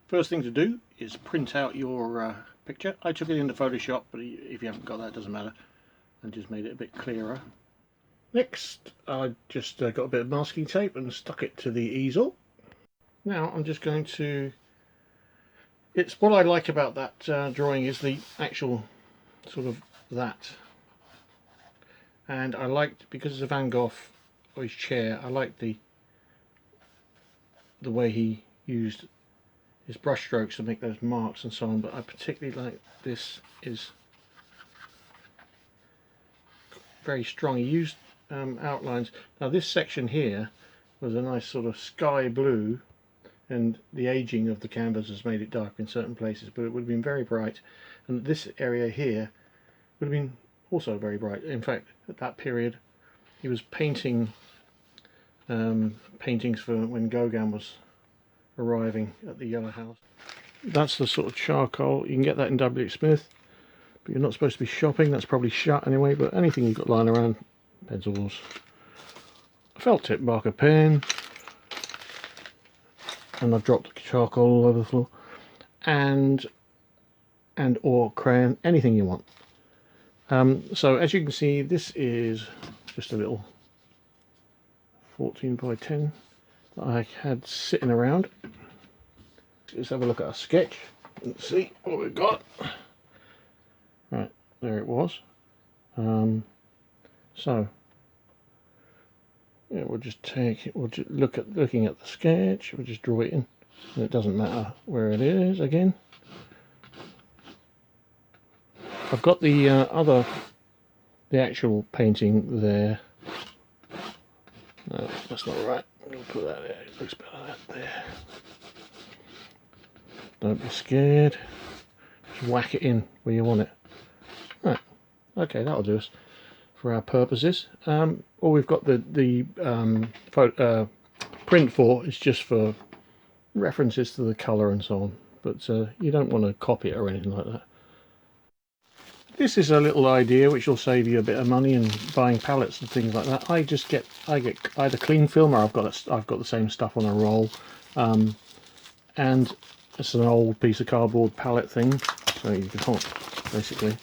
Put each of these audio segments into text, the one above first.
First thing to do is print out your picture. I took it into Photoshop, but if you haven't got that, it doesn't matter. And just made it a bit clearer. Next, I just got a bit of masking tape and stuck it to the easel. Now I'm just going to... It's what I like about that drawing is the actual sort of that. And I liked, because it's a Van Gogh or his chair, I like the way he used his brush strokes to make those marks and so on, but I particularly like this is very strong. He used outlines. Now this section here was a nice sort of sky blue, and the aging of the canvas has made it dark in certain places, but it would have been very bright, and this area here would have been also very bright. In fact, at that period he was painting paintings for when Gauguin was arriving at the Yellow House. That's the sort of charcoal. You can get that in W. Smith, but you're not supposed to be shopping. That's probably shut anyway, but anything you've got lying around, pencils, a felt tip marker pen, and I've dropped the charcoal all over the floor, and or crayon, anything you want. So as you can see, this is just a little 14 by 10 that I had sitting around. Let's have a look at our sketch and see what we've got. Right, there it was. So yeah, we'll just take it. We'll just looking at the sketch. We'll just draw it in, and it doesn't matter where it is. Again, I've got the actual painting there. No, that's not right. I'm going to put that there. It looks better there. Don't be scared. Just whack it in where you want it. Right. Okay, that'll do us for our purposes. All we've got the print for is just for references to the colour and so on. But you don't want to copy it or anything like that. This is a little idea which will save you a bit of money in buying palettes and things like that. I get either clean film, or I've got the same stuff on a roll, and it's an old piece of cardboard palette thing, so you can hold basically.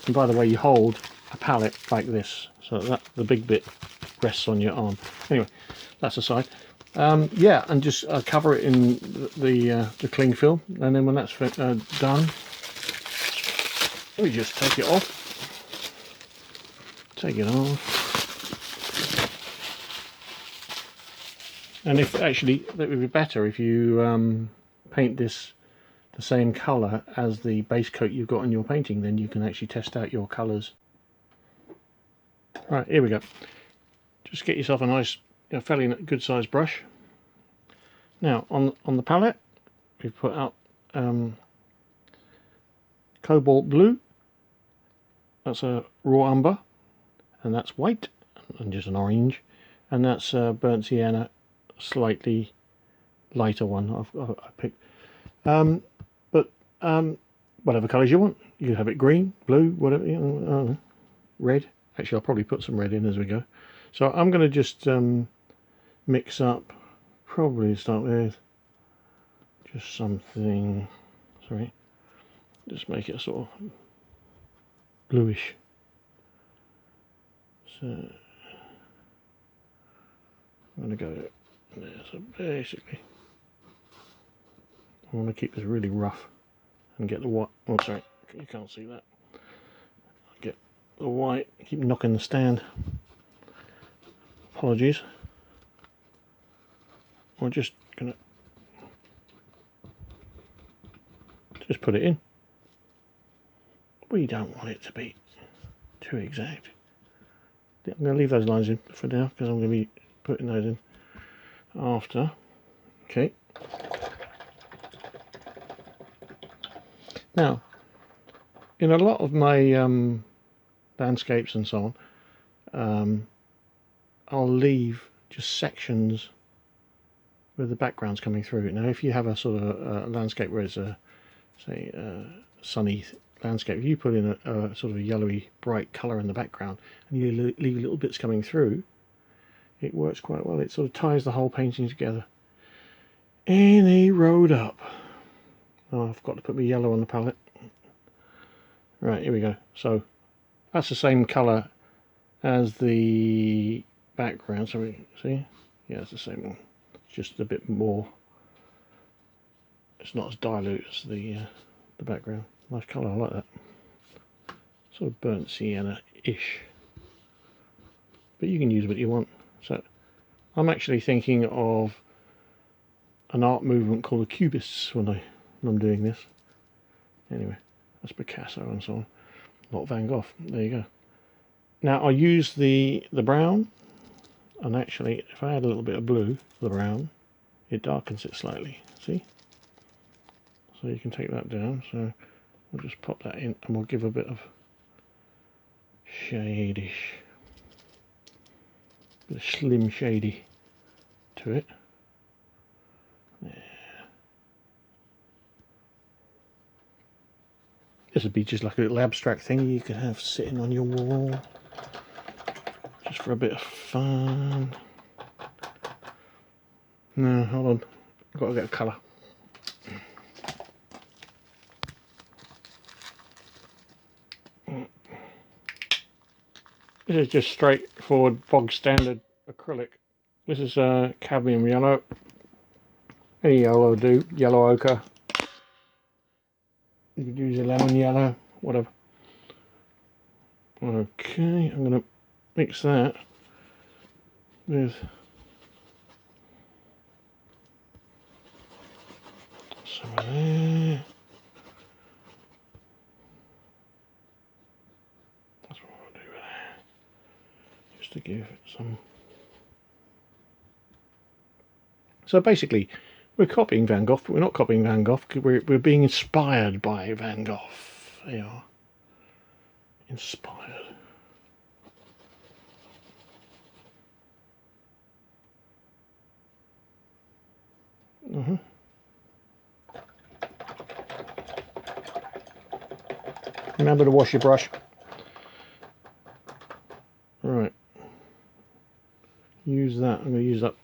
And by the way, you hold a palette like this, so that the big bit rests on your arm. Anyway, that's aside. Yeah, and just cover it in the cling film, and then when that's done, we just take it off. Take it off. And if actually, that would be better if you paint this the same colour as the base coat you've got on your painting, then you can actually test out your colours. Right, here we go. Just get yourself a nice, fairly good sized brush. Now on the palette, we've put out cobalt blue. That's a raw umber, and that's white, and just an orange, and that's burnt sienna, slightly lighter one I've picked. But whatever colours you want, you can have it green, blue, whatever, red. Actually, I'll probably put some red in as we go. So I'm going to just mix up, probably start with just something, sorry, just make it a sort of bluish. So I'm going to go there. So basically, I want to keep this really rough and get the white. Oh, sorry, you can't see that. Get the white. Keep knocking the stand. Apologies. We're just gonna just put it in. We don't want it to be too exact. I'm going to leave those lines in for now because I'm going to be putting those in after. Okay. Now, in a lot of my landscapes and so on, I'll leave just sections with the backgrounds coming through. Now, if you have a sort of landscape where it's a, say, sunny landscape, if you put in a sort of a yellowy bright colour in the background and you leave little bits coming through, it works quite well. It sort of ties the whole painting together. Any road up. Oh, I've got to put my yellow on the palette. Right, here we go. So that's the same colour as the background. So we see, yeah, it's the same one. It's just a bit more. It's not as dilute as the background. Nice colour, I like that. Sort of burnt sienna-ish. But you can use what you want. So I'm actually thinking of an art movement called the Cubists when I'm doing this. Anyway, that's Picasso and so on. Not Van Gogh. There you go. Now I use the brown, and actually if I add a little bit of blue to the brown, it darkens it slightly. See? So you can take that down. So we'll just pop that in, and we'll give a bit of shadish, bit of slim shady to it. There. This would be just like a little abstract thing you could have sitting on your wall, just for a bit of fun. No, hold on, I've got to get a colour. This is just straightforward, bog standard acrylic. This is cadmium yellow. Any yellow will do, yellow ochre. You could use a lemon yellow, whatever. Okay, I'm going to mix that with some of there. That's what I'll do with that. Just to give it some. So basically, we're copying Van Gogh, but we're not copying Van Gogh because we're being inspired by Van Gogh. They are inspired. Remember to wash your brush. Right. Use that. I'm going to use that.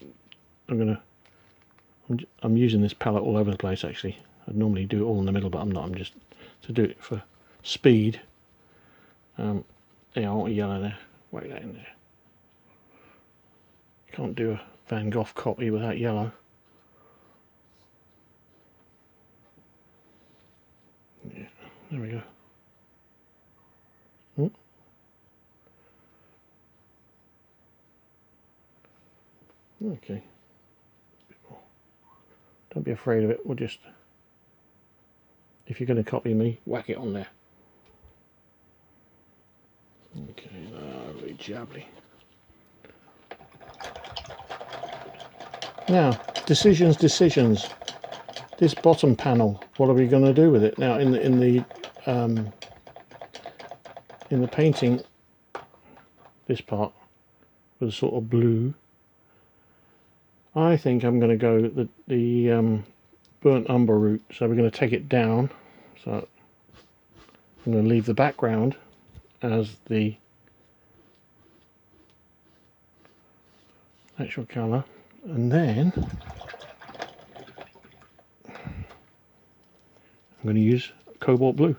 I'm using this palette all over the place actually. I'd normally do it all in the middle, but I'm not. I'm just to do it for speed. Yeah, I want a yellow there. Whack that in there. Can't do a Van Gogh copy without yellow. Yeah, there we go. Okay. Don't be afraid of it. We'll just, if you're going to copy me, whack it on there. Okay, lovely jubbly. Now, decisions. This bottom panel, what are we going to do with it? Now, in the painting, this part was sort of blue. I think I'm going to go the burnt umber route. So we're going to take it down. So I'm going to leave the background as the actual colour, and then I'm going to use cobalt blue.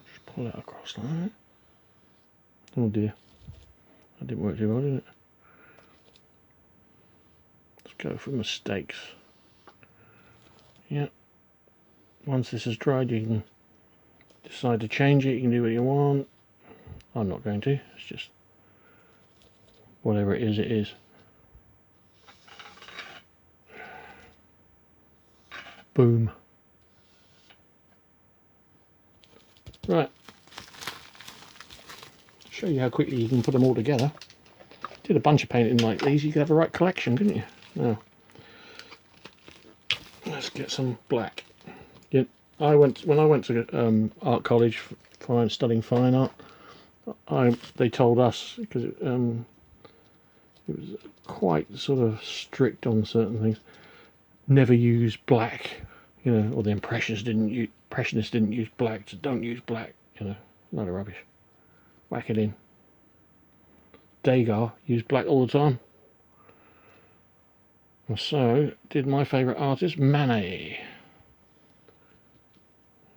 Just pull that across like that. Oh dear, that didn't work too well, did it? Let's go for mistakes. Yeah. Once this is dried, you can decide to change it. You can do what you want. I'm not going to. It's just whatever it is, it is. Boom. Right. Show you how quickly you can put them all together. Did a bunch of painting like these, you could have a right collection, couldn't you? Now, let's get some black. Yeah, when I went to art college, studying fine art. They told us, because it was quite sort of strict on certain things. Never use black, you know, or the Impressionists didn't use black, so don't use black, you know, a lot of rubbish. Whack it in. Degas used black all the time. And so did my favourite artist, Manet.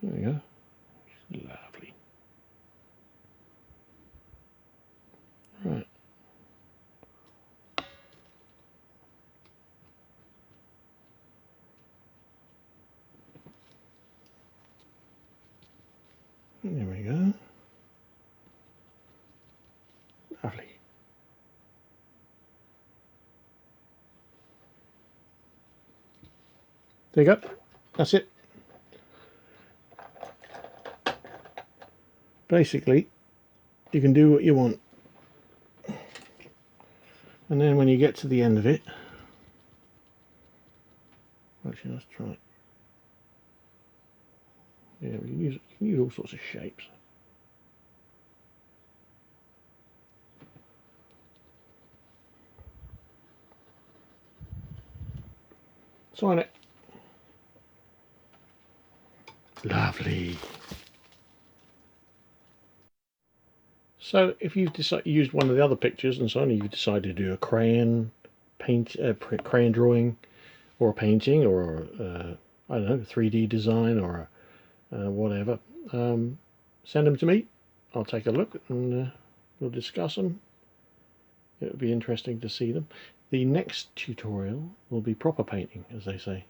There we go. Lovely. Right. There we go. Lovely. There you go. That's it. Basically, you can do what you want. And then when you get to the end of it, actually let's try it. Yeah, you can use all sorts of shapes. Sign it. Lovely. So if you've used one of the other pictures and so on, you decide to do a crayon crayon drawing, or a painting, or I don't know, 3D design, or whatever, send them to me. I'll take a look and we'll discuss them. It would be interesting to see them. The next tutorial will be proper painting, as they say.